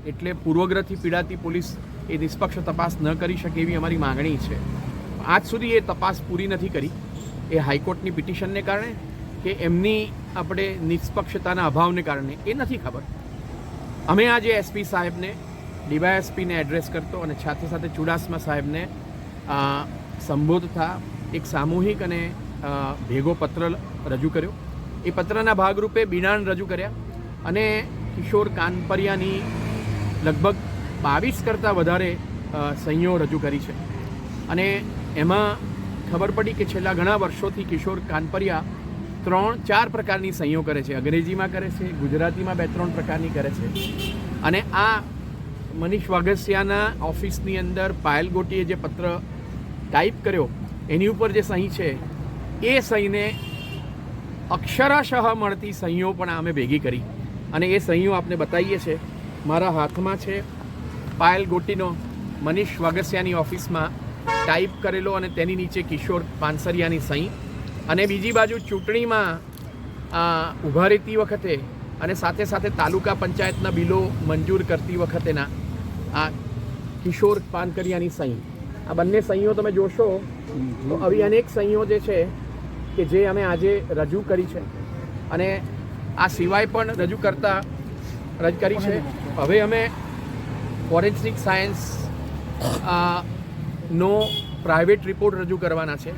એટલે પૂર્વગ્રહથી પીડાતી પોલીસ એ નિષ્પક્ષ તપાસ ન કરી શકે એવી અમારી માગણી છે. આજ સુધી એ તપાસ પૂરી નથી કરી, એ હાઈકોર્ટની પિટિશનને કારણે કે એમની આપણે નિષ્પક્ષતાના અભાવને કારણે એ નથી ખબર. અમે આજે એસપી સાહેબને, ડીવાયએસપીને એડ્રેસ કરતો અને સાથે સાથે ચુડાસમા સાહેબને સંબોધતા એક સામૂહિક અને ભેગો પત્ર રજૂ કર્યો. એ પત્રના ભાગરૂપે બિડાણ રજૂ કર્યા અને કિશોર કાનપરિયાની લગભગ 22 કરતાં વધારે સહીઓ રજૂ કરી છે. અને એમાં ખબર પડી કે છેલ્લા ઘણા વર્ષોથી કિશોર કાનપરિયા 3-4 પ્રકારની સહીઓ કરે છે. અંગ્રેજીમાં કરે છે, ગુજરાતીમાં 2-3 પ્રકારની કરે છે. અને આ મનીષ વાઘસિયાના ઓફિસની અંદર પાયલ ગોટીએ જે પત્ર ટાઈપ કર્યો એની ઉપર જે સહી છે એ સહીને અક્ષરશઃ મળતી સહીઓ પણ અમે ભેગી કરી અને એ સહીઓ આપને બતાવીએ છીએ. મારા હાથમાં છે પાયલ ગોટીનો મનીષ વાઘસિયાની ઓફિસમાં ટાઈપ કરેલો અને તેની નીચે કિશોર પાનસરિયાની સહી, અને બીજી બાજુ ચૂંટણીમાં ઊભા રહેતી વખતે અને સાથે સાથે તાલુકા પંચાયતના બિલો મંજૂર કરતી વખતેના આ કિશોર પાનકરિયાની સહી. આ બંને સહીઓ તમે જોશો તો આવી અનેક સહીઓ જે છે કે જે અમે આજે રજૂ કરી છે અને આ સિવાય પણ રજૂ કરી છે. હવે અમે ફોરેન્સિક સાયન્સ નો પ્રાઇવેટ રિપોર્ટ રજૂ કરવાના છે.